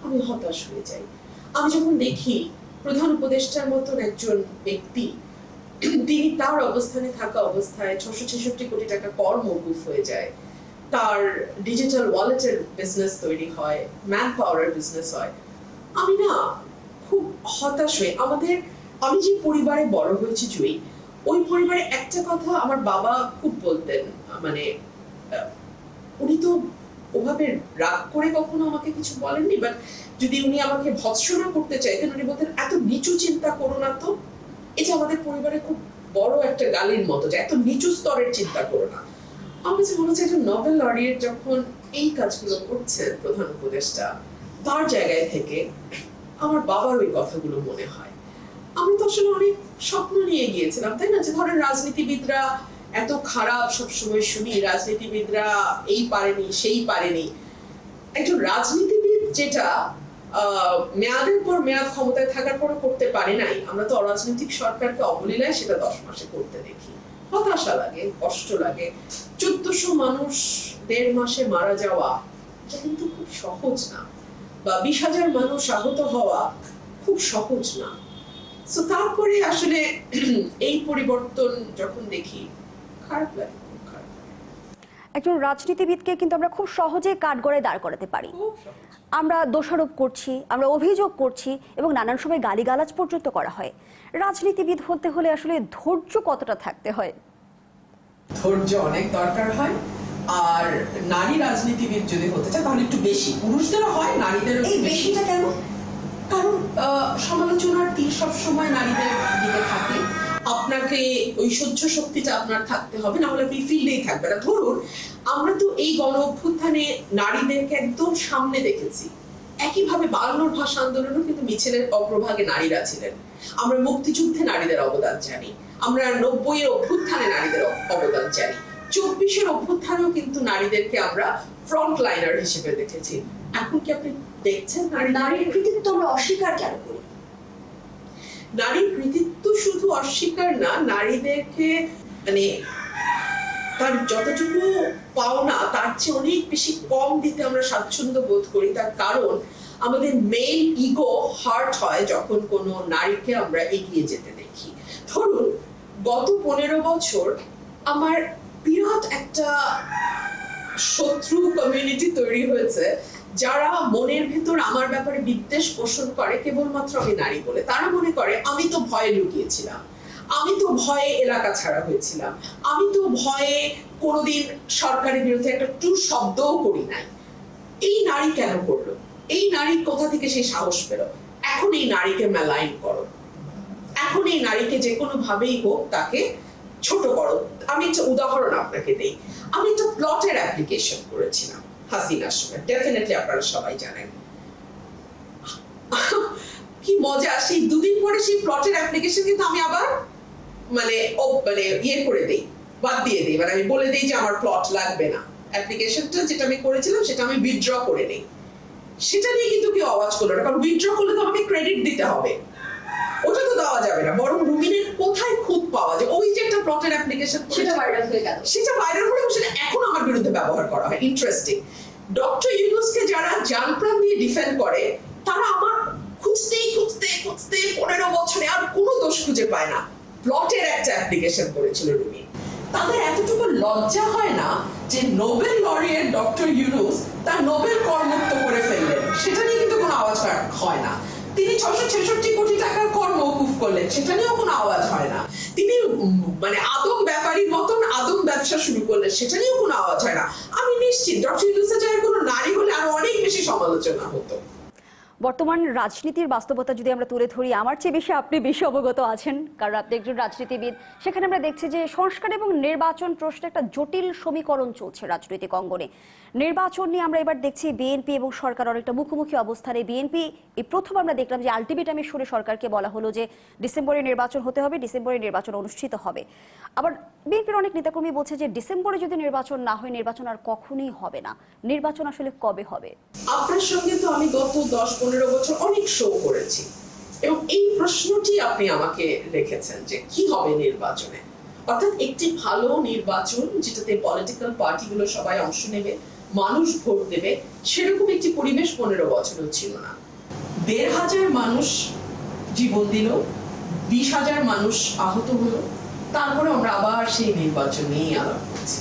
Speaker 3: আমি হতাশ হয়ে যাই। আমি যখন দেখি প্রধান উপদেষ্টার মতন একজন ব্যক্তি, তিনি তার অবস্থানে থাকা অবস্থায় 666 কোটি টাকা কর মওকুফ হয়ে যায়, তার ডিজিটাল ওয়ালেটের বিজনেস তৈরি হয়, ম্যান পাওয়ারের বিজনেস হয়, আমি না খুব হতাশ হই। আমি যে পরিবারে বড় হয়েছি জুই, ওই পরিবারে একটা কথা আমার বাবা খুব বলতেন, মানে উনি তো ওভাবে রাগ করে কখনো আমাকে কিছু বলেননি, বাট যদি উনি আমাকে ভৎসনা করতে চাইতেন উনি বলতেন এত নিচু চিন্তা করো না। তো এটা আমাদের পরিবারে খুব বড় একটা গালির মতো, যে এত নিচু স্তরের চিন্তা করো না। আমার কাছে মনে হচ্ছে একজন নোবেল লরিয়েট যখন এই কাজগুলো করছেন প্রধান উপদেষ্টা, তার জায়গায় থেকে আমার বাবার ওই কথাগুলো মনে হয়। আমি তো আসলে অনেক স্বপ্ন নিয়ে গিয়েছিলাম, তাই না? যে ধরেন রাজনীতিবিদরা এত খারাপ, সবসময় শুনি রাজনীতিবিদরা এই পারেনি সেই পারেনি। একজন রাজনীতিবিদ যেটা মেয়াদের পর মেয়াদ ক্ষমতায় থাকার পর করতে পারে নাই, আমরা তো অরাজনৈতিক সরকারকে অবলীলায় সেটা 10 মাসে করতে দেখি। হতাশা লাগে, কষ্ট লাগে। 1400 মানুষ 1.5 মাসে মারা যাওয়া এটা কিন্তু খুব সহজ না, বা 20,000 মানুষ আহত হওয়া খুব সহজ না। সো তারপরে আসলে এই পরিবর্তন যখন দেখি খারাপ লাগে।
Speaker 1: একজন রাজনীতিবিদকে কিন্তু আমরা খুব সহজে কাঠগড়ায় দাঁড় করাতে পারি। আমরা দোষারোপ করছি, আমরা অভিযোগ করছি এবং নানান সময় গালিগালাজ পর্যন্ত করা হয়। রাজনীতিবিদ হতে হলে আসলে ধৈর্য কতটা থাকতে হয়?
Speaker 3: ধৈর্য অনেক দরকার হয়। আর নারী রাজনীতিবিদ যদি হতে চায় তাহলে একটু বেশি। পুরুষদেরও হয়, নারীদেরও।
Speaker 1: এই বেশিটা কেন?
Speaker 3: কারণ সমালোচনার তীর সবসময় নারীদের দিকে থাকে। আপনাকে ওই সহ্য শক্তিটা আপনার থাকতে হবে, না হলে আপনি ফিল্ডেই থাকবে না। ধরুন আমরা তো এই গণ অভ্যুত্থানে নারীদেরকে একদম সামনে দেখেছি। একইভাবে 52 ভাষা আন্দোলনেও কিন্তু মিছিলের অগ্রভাগে নারীরা ছিলেন। আমরা মুক্তিযুদ্ধে নারীদের অবদান জানি, আমরা 90-এর অভ্যুত্থানে নারীদের অবদান জানি, 24-এর অভ্যুত্থানেও কিন্তু নারীদেরকে আমরা ফ্রন্ট লাইনার হিসেবে দেখেছি। এখন কি আপনি দেখছেন
Speaker 1: নারীর কৃতিত্ব আমরা অস্বীকার কেন করি?
Speaker 3: নারীর কৃতিত্ব শুধু অস্বীকার না, নারীদেরকে মানে তার যতটুকু পাওনা তার চেয়ে অনেক বেশি কম দিতে আমরা স্বাচ্ছন্দ্য বোধ করি। তার কারণ আমাদের মেল ইগো হার্ট হয় যখন কোনো নারীকে আমরা এগিয়ে যেতে দেখি। ধরুন গত 15 বছর আমার বিরাট একটা শত্রু কমিউনিটি তৈরি হয়েছে, যারা মনের ভেতর আমার ব্যাপারে বিদ্বেষ পোষণ করে কেবলমাত্র আমি নারী বলে। তারা মনে করে আমি তো ভয়ে লুকিয়েছিলাম, আমি তো ভয়ে এলাকা ছাড়া হয়েছিলাম, আমি তো ভয়ে কোনোদিন সরকারের বিরুদ্ধে একটা টু শব্দও করি নাই। এই নারী কেন করলো? এই নারীর কোথা থেকে সেই সাহস পেল? এখন এই নারীকে মেলাইন করো, এখন এই নারীকে যে কোনো ভাবেই হোক তাকে ছোট করো। আমি একটা উদাহরণ আপনাকে দেই। আমি একটা প্লটের অ্যাপ্লিকেশন করেছিলাম হাসিনার সময়, ডেফিনেটলি আপনারা সবাই জানেন। কি মজা, সেই 2 দিন পরে সেই প্লটের অ্যাপ্লিকেশন কিন্তু আমি আবার ইয়ে করে দেই, বাদ দিয়ে দিই, মানে আমি বলে দিই যে আমার প্লট লাগবে না, অ্যাপ্লিকেশনটা যেটা আমি করেছিলাম সেটা আমি উইথড্র করে নিই, সেটা নিয়ে কিন্তু কেউ আওয়াজ করলো না, কারণ উইথড্র করলে তো আমাকে ক্রেডিট দিতে হবে, ওটা তো দেওয়া যাবে না। বরং রুমিনের কোথায় খুঁত পাওয়া যায়, ওই যে একটা প্লটের অ্যাপ্লিকেশন
Speaker 1: সেটা ভাইরাল হয়ে গেল,
Speaker 3: সেটা ভাইরাল হলে সেটা এখন আমার বিরুদ্ধে ব্যবহার করা হয়। ইন্টারেস্টিং, ডক্টর ইউনূসকে যারা জানপ্রাণ দিয়ে ডিফেন্ড করে তারা আমার খুঁজতে 15 বছরে আর কোনো দোষ খুঁজে পায় না, প্লটের একটা অ্যাপ্লিকেশন করেছিল রুমি। তাদের এতটুকু লজ্জা হয় না যে নোবেল লরিয়েট ডক্টর ইউনূস তার নোবেল করমুক্ত করে ফেললেন, সেটা নিয়ে কিন্তু কোনো আওয়াজ হয় না। তিনি 666 কোটি টাকার কর মওকুফ করলেন, সেটা নিয়েও কোনো আওয়াজ হয় না। তিনি মানে আদম ব্যাপারীর মতন আদম ব্যবসা শুরু করলেন, সেটা নিয়েও কোনো আওয়াজ হয় না। আমি নিশ্চিত ডক্টর ইউনূসের জায়গায় কোনো নারী হলে আরো অনেক বেশি সমালোচনা হতো।
Speaker 1: বর্তমান রাজনীতির বাস্তবতা যদি আমরা তুলে ধরি, আমার চেয়ে বেশি আপনি বেশি অবগত আছেন, কারণ আপনি একজন রাজনীতিবিদ। সেখানে আমরা দেখছি যে সংস্কার এবং নির্বাচন প্রশ্নে একটা জটিল সমীকরণ চলছে রাজনৈতিক অঙ্গনে। নির্বাচন নিয়ে আমরা এবার দেখছি বিএনপি এবং সরকার অনেকটা মুখোমুখি অবস্থানে। বিএনপি এই প্রথম আমরা দেখলাম যে আলটিমেটামের সুরে সরকারকে বলা হলো যে ডিসেম্বরে নির্বাচন হতে হবে, ডিসেম্বরে নির্বাচন অনুষ্ঠিত হবে। আবার বিএনপির অনেক নেতাকর্মী বলছে যে ডিসেম্বরে যদি নির্বাচন না হয়, নির্বাচন আর কখনোই হবে না। নির্বাচন আসলে কবে হবে?
Speaker 3: আপনার সঙ্গে তো আমি গত 10-15 বছর অনেক শো করেছি, এবং এই প্রশ্নটি আপনি আমাকে রেখেছেন যে কি হবে নির্বাচনে, অর্থাৎ একটি ভালো নির্বাচন যেটাতে পলিটিক্যাল পার্টিগুলো সবাই অংশ নেবে, মানুষ ভোট দেবে, সেরকম একটি পরিবেশ 15 বছরও ছিল না। 1,500 মানুষ জীবন দিল, 20,000 মানুষ আহত হলো, তারপরে আমরা আবার সেই নির্বাচন নিয়েই আলাপ করছি।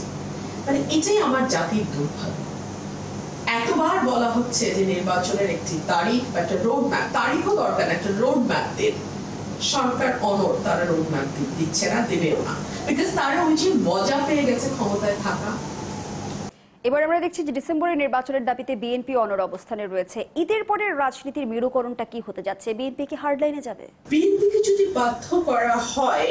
Speaker 3: মানে এটাই আমার জাতির দুর্ভাগ্য। এতবার বলা হচ্ছে যে নির্বাচনের একটি তারিখ বা একটা রোড ম্যাপ, তারিখও দরকার, একটা রোড ম্যাপ দেন। সরকার অনড়, তারা রোড ম্যাপ দিচ্ছে না, দেবেও না, বিকজ তারা ওই যে মজা পেয়ে গেছে ক্ষমতায় থাকা।
Speaker 1: এবার আমরা দেখছি যে ডিসেম্বরে নির্বাচনের দাবিতে বিএনপি অনড় অবস্থানে রয়েছে। ঈদের পরের রাজনীতির মেরুকরণটা কি হতে যাচ্ছে? বিএনপি কি হার্ডলাইনে যাবে?
Speaker 3: বিএনপিকে যদি বাধ্য করা হয়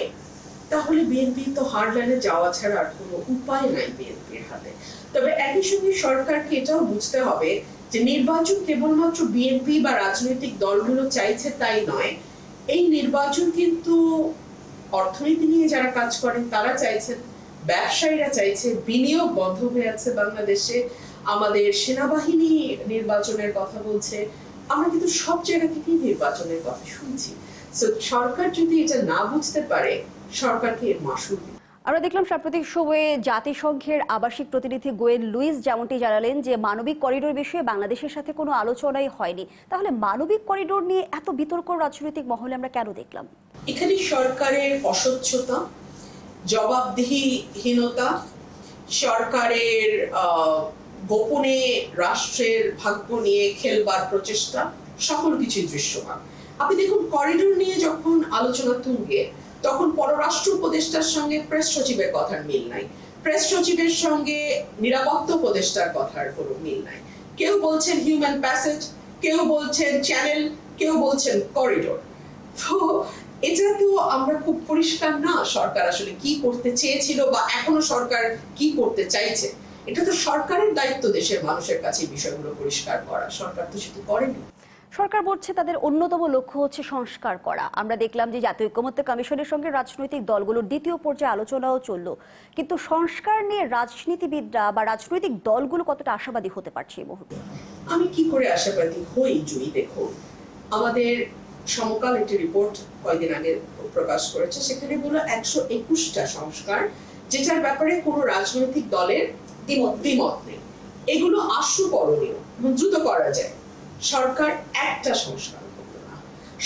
Speaker 3: তাহলে বিএনপি তো হার্ডলাইনে যাওয়া ছাড়া আর কোনো উপায় নাই বিএনপির হাতে। তবে একই সঙ্গে সরকারকে এটাও বুঝতে হবে যে নির্বাচন কেবলমাত্র বিএনপি বা রাজনৈতিক দলগুলো চাইছে তাই নয়, এই নির্বাচন কিন্তু অর্থনীতি নিয়ে যারা কাজ করেন তারা চাইছেন, ব্যবসায়ীরা চাইছে, বিনিয়োগ বন্ধ হয়ে আছে বাংলাদেশে, আমাদের সেনাবাহিনী নির্বাচনের কথা বলছে, আমরা কিন্তু সব জায়গা থেকেই নির্বাচনের কথা শুনছি। সরকার যদি এটা না বুঝতে পারে, সরকারকে এর মাসুল দিতে।
Speaker 1: আমরা দেখলাম সাম্প্রতিক সময়ে জাতিসংঘের আবাসিক প্রতিনিধি গোয়েন লুইস যেমনটি জানালেন যে মানবিক করিডোর বিষয়ে বাংলাদেশের সাথে কোনো আলোচনাই হয়নি। তাহলে মানবিক করিডোর নিয়ে এত বিতর্ক রাজনৈতিক মহলে আমরা কেন দেখলাম?
Speaker 3: এখানে সরকারের অস্বচ্ছতা, জবাবদিহিহীনতা, সরকারের গোপনে রাষ্ট্রের ভাগ্য নিয়ে খেলবার প্রচেষ্টা, সকল কিছুই দৃশ্যমান। আপনি দেখুন, করিডোর নিয়ে যখন আলোচনা তুঙ্গে, তখন পররাষ্ট্র উপদেষ্টার সঙ্গে প্রেস সচিবের কথার মিল নাই, প্রেস সচিবের সঙ্গে নিরাপত্তা উপদেষ্টার কথার কোনো মিল নাই। কেউ বলছেন হিউম্যান প্যাসেজ, কেউ বলছেন চ্যানেল, কেউ বলছেন করিডোর। তো এটা তো আমরা খুব পরিষ্কার না সরকার আসলে কি করতে চেয়েছিল বা এখনো সরকার কি করতে চাইছে। এটা তো সরকারের দায়িত্ব দেশের মানুষের কাছে বিষয়গুলো পরিষ্কার করা, সরকার তো সেটা করেনি।
Speaker 1: সরকার বলছে তাদের অন্যতম লক্ষ্য হচ্ছে সংস্কার করা। আমরা দেখলাম যে জাতীয় ঐকমত্য কমিশনের সঙ্গে রাজনৈতিক দলগুলোর দ্বিতীয় পর্যায়ে আলোচনাও চলল, কিন্তু সংস্কার নিয়ে রাজনীতিবিদরা বা রাজনৈতিক দলগুলো কতটা আশাবাদী হতে পারছে এই মুহূর্তে?
Speaker 3: আমি কি করে আশাবাদী হই জুই? দেখুন, আমাদের সমকাল একটি রিপোর্ট কয়েকদিন আগে প্রকাশ করেছে, সেখানে বলল 121টা সংস্কার যেটার ব্যাপারে কোনো রাজনৈতিক দলের দ্বিমত নেই, এগুলো আশু করণীয়, দ্রুত করা যায়। সরকার একটা সংস্কার করবে না।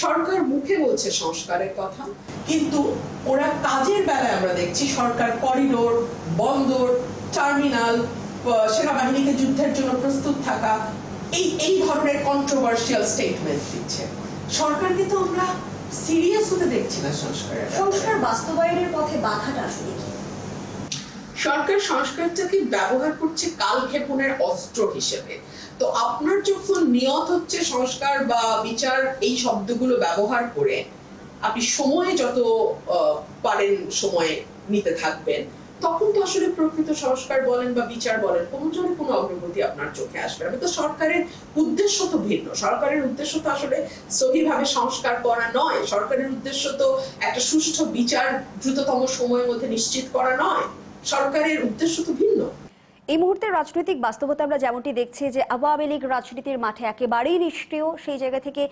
Speaker 3: সরকার মুখে বলছে সংস্কারের কথা, কিন্তু ওরা কাজের বেলায় আমরা দেখছি সরকার করিডোর, বন্দর, টার্মিনাল, সেনাবাহিনীকে যুদ্ধের জন্য প্রস্তুত থাকা, এই ধরনের কন্ট্রোভার্সিয়াল স্টেটমেন্ট দিচ্ছে। সরকারকে তো আমরা সিরিয়াস হতে দেখছি না
Speaker 1: সংস্কার বাস্তবায়নের পথে বাধাটা আসলে কি?
Speaker 3: সরকার সংস্কারটাকে ব্যবহার করছে কালক্ষেপণের অস্ত্র হিসেবে। তো আপনার যখন নিয়ত হচ্ছে সংস্কার বা বিচার এই শব্দগুলো ব্যবহার করে আপনি সময় যত পারেন সময় নিতে থাকবেন, তখন তো আসলে প্রকৃত সংস্কার বলেন বা বিচার বলেন কোনো জনের কোনো অগ্রগতি আপনার চোখে আসবে না। তো সরকারের উদ্দেশ্য তো ভিন্ন। সরকারের উদ্দেশ্য তো আসলে সহিভাবে সংস্কার করা নয়। সরকারের উদ্দেশ্য তো একটা সুষ্ঠু বিচার দ্রুততম সময়ের মধ্যে নিশ্চিত করা নয়। সরকারের উদ্দেশ্য তো ভিন্ন।
Speaker 1: এই মুহূর্তের রাজনৈতিক বাস্তবতা আমরা যেমনটি দেখছি যে আওয়ামী লীগ রাজনীতির মাঠে একেবারেই নিষ্ক্রিয়, সেই জায়গা থেকে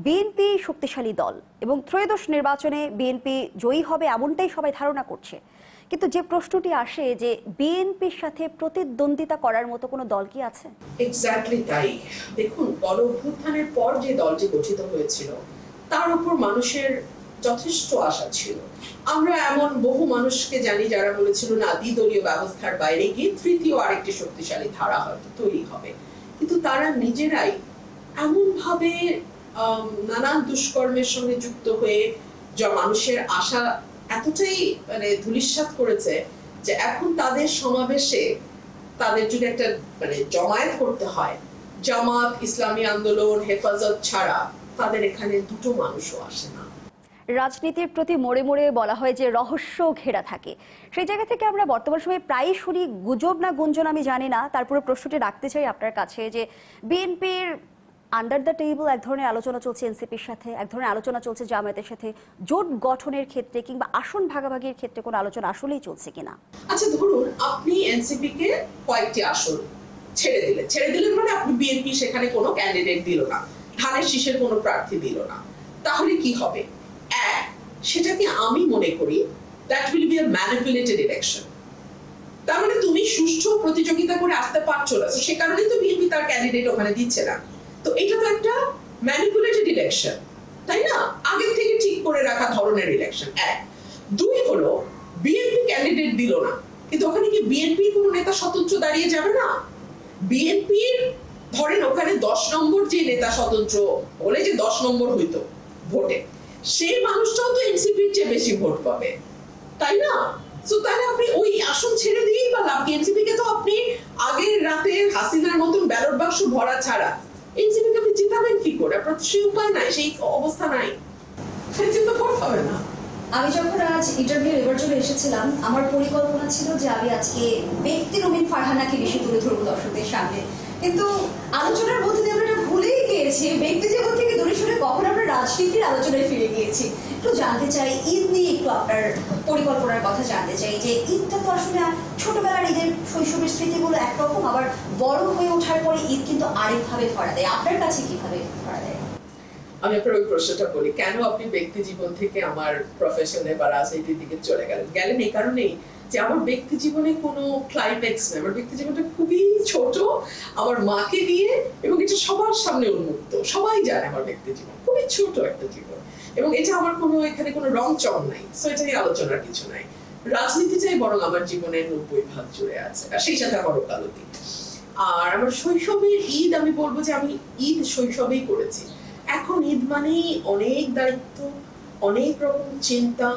Speaker 1: বিএনপি শক্তিশালী দল এবং ত্রয়োদশ নির্বাচনে বিএনপি জয়ী হবে এমনটাই সবাই ধারণা করছে। কিন্তু যে প্রশ্নটি আসে যে বিএনপির সাথে প্রতিদ্বন্দ্বিতা করার মতো কোনো দল কি আছে?
Speaker 3: এক্স্যাক্টলি তাই। দেখুন, গণ অভ্যুত্থানের পর যে দলটি গঠিত হয়েছিল তার উপর মানুষের যথেষ্ট আশা ছিল। আমরা এমন বহু মানুষকে জানি যারা বলেছিল না, দ্বিদলীয় ব্যবস্থার বাইরে গিয়ে তৃতীয় আরেকটি শক্তিশালী ধারা হয়তো তৈরি হবে, কিন্তু তারা নিজেরাই এমন ভাবে নানান দুষ্কর্মের সঙ্গে যুক্ত হয়ে যা মানুষের আশা এতটাই মানে ধূলিসাৎ করেছে যে এখন তাদের সমাবেশে তাদের যদি একটা মানে জমায়েত করতে হয়, জামাত, ইসলামী আন্দোলন, হেফাজত ছাড়া তাদের এখানে দুটো মানুষও আসে না।
Speaker 1: রাজনীতির প্রতি মোড়ে মোড়ে বলা হয় যে রহস্য ঘেরা থাকে, সেই জায়গা থেকে আমরা বর্তমান সময়ে প্রায়ই শুনি, গুজব না গুঞ্জন আমি জানি না, তারপরে প্রশ্নটি রাখতে চাই আপনার কাছে যে বিএনপির আন্ডার দ্য টেবল এক ধরনের আলোচনা চলছে এনসিপির সাথে, এক ধরনের আলোচনা চলছে জামায়াতের সাথে, জোট গঠনের ক্ষেত্রে কিংবা আসন ভাগাভাগির ক্ষেত্রে কোনো আলোচনা আসলেই চলছে কিনা?
Speaker 3: আচ্ছা, ধরুন আপনি এনসিপি কে কয়েকটি আসন ছেড়ে দিলেন মানে আপনি বিএনপি সেখানে কোনো ক্যান্ডিডেট দিল না, ধানের শীষের কোনো প্রার্থী দিল না, তাহলে কি হবে? এক, সেটাকে আমি মনে করি that will be a manipulated election. তার মানে তুমি সুষ্ঠু প্রতিযোগিতা করে আসতে পারছো না, সে কারণেই তো বিএনপি তার ক্যান্ডিডেট ওখানে দিচ্ছে না। তো এটা তো একটা ম্যানিপুলেটেড ইলেকশন, তাই না? আগে থেকে ঠিক করে রাখা ধরনের ইলেকশন। এক। দুই হলো বিএনপি ক্যান্ডিডেট দিল না, কিন্তু ওখানে কি বিএনপি কোনো নেতা স্বতন্ত্র দাঁড়িয়ে যাবে না? বিএনপির ধরেন ওখানে 10 নম্বর যে নেতা স্বতন্ত্র বলে যে 10 নম্বর হইতো ভোটে, সেই মানুষটাও তো এনসিপির চেয়ে বেশি ভোট পাবে, তাই না? সো তাহলে আপনি ওই আসন ছেড়ে দিয়েই বা লাভ কি? এনসিপি কে তো আপনি আগের রাতে হাসিনার মতন ব্যালট বাক্স ভরা ছাড়া এনসিপি কে আপনি জিতাবেন কি করে? আপনার তো সেই উপায় নাই, সেই অবস্থা নাই, সে চিন্তা করতে হবে না।
Speaker 1: আমি যখন আজ ইন্টারভিউ এবার জন্য এসেছিলাম, আমার পরিকল্পনা ছিল যে আমি আজকে ব্যক্তি রবিন ফারহানাকে বেশি তুলে ধরবো দর্শকদের সামনে, কিন্তু আলোচনার মধ্যে দিয়ে আমরা ভুলেই গিয়েছি ব্যক্তি জীবন থেকে দূরে সরে কখন আমরা রাজনীতির আলোচনায় ফিরে গিয়েছি। একটু জানতে চাই ঈদ নিয়ে একটু আপনার পরিকল্পনার কথা জানতে চাই, যে ঈদটা তো আসলে ছোটবেলার ঈদের শৈশবের স্মৃতিগুলো একরকম, আবার বড় হয়ে ওঠার পরে ঈদ কিন্তু আরেকভাবে ধরা দেয়। আপনার কাছে কিভাবে ধরা দেয়?
Speaker 3: আমি আপনার ওই প্রশ্নটা বলি, কেন আপনি ব্যক্তি জীবন থেকে আমার প্রফেশনে বা রাজনীতির দিকে চলে গেলেন? এই কারণেই যে আমার ব্যক্তি জীবনে কোনো ক্লাইম্যাক্স নেই, আমার ব্যক্তি জীবনটা খুবই ছোট, আমার মাকে নিয়ে, এবং এটা সবার সামনে উন্মুক্ত, সবাই জানে আমার ব্যক্তি জীবন খুবই ছোট একটা জীবন, এবং এটা আমার কোনো এখানে কোনো রং চং নাই, সো এটা নিয়ে আলোচনার কিছু নাই। রাজনীতিটাই বরং আমার জীবনের 90% জুড়ে আছে, আর সেই সাথে আমার ওকালতি। আর আমার শৈশবের ঈদ, আমি বলবো যে আমি ঈদ শৈশবেই করেছি। এখন ঈদ মানেই অনেক দায়িত্ব, অনেক রকম চিন্তা,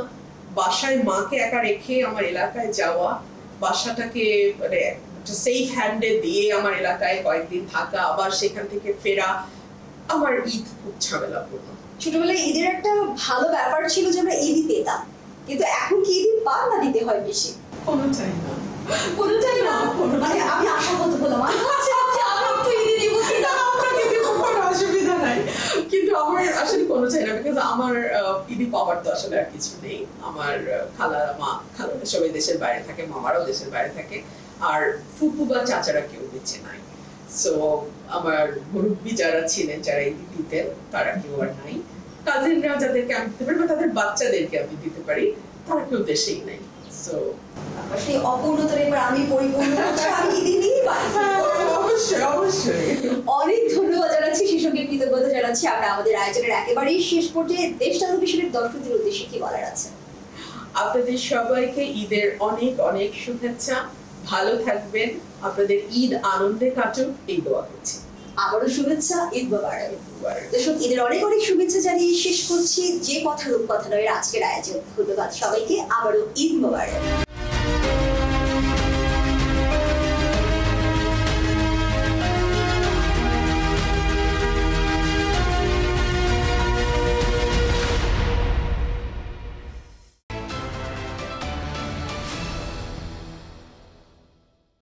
Speaker 3: বাসায় মাকে একা রেখে আমার এলাকায় যাওয়া, বাসাটাকে মানে একটা সেফ হ্যান্ডে দিয়ে আমার এলাকায় কয়েকদিন থাকা, আবার সেখান থেকে ফেরা, আমার ঈদ খুব ঝামেলাপূর্ণ।
Speaker 1: ছোটবেলায় ঈদের একটা ভালো ব্যাপার ছিল যে আমরা ঈদই পেতাম, কিন্তু এখন কি ঈদ পান না দিতে হয় বেশি?
Speaker 3: কোনোটাই না,
Speaker 1: কোনোটাই না। মানে আমি আশা করতে বললাম আমি একটু ঈদে দিব,
Speaker 3: কোনো অসুবিধা নাই, কিন্তু আমার আসলে কোনো চাই না, বিকজ আমার ঈদি পাওয়ার তো আসলে আর কিছু নেই। আমার খালারা সবাই দেশের বাইরে থাকে, মামারাও দেশের বাইরে থাকে, আর ফুপু বা চাচারা কেউ বেঁচে নাই। সো আমার মুরব্বী যারা ছিলেন, যারা ঈদ দিতেন, তারা কেউ আর নাই। কাজিনরা যাদেরকে আমি দিতে পারি বা তাদের বাচ্চাদেরকে আমি দিতে পারি, তারা কেউ দেশেই নাই। সো
Speaker 1: সেই অপূর্ণতার এবার আমি পরিপূর্ণ করছি, আমি ঈদই নিয়ে
Speaker 3: অবশ্যই
Speaker 1: অনেক ধন্যবাদ জানাচ্ছি, সেই সঙ্গে কৃতজ্ঞতা জানাচ্ছি। আমরা আমাদের আয়োজনের একেবারেই শেষ পর্যায়ে দেশ টেলিভিশনের দর্শকদের উদ্দেশ্যে কি বলার আছে?
Speaker 3: আপনাদের সবাইকে ঈদের অনেক অনেক শুভেচ্ছা, ভালো থাকবেন, আপনাদের ঈদ আনন্দে কাটুক এই দোয়া করছি।
Speaker 1: আবারও শুভেচ্ছা, ঈদ মোবারক। দর্শক, ঈদের অনেক অনেক শুভেচ্ছা জানিয়ে শেষ করছি যে কথা রূপকথা নয় আজকের আয়োজন। ধন্যবাদ সবাইকে, আবারও ঈদ মোবারক।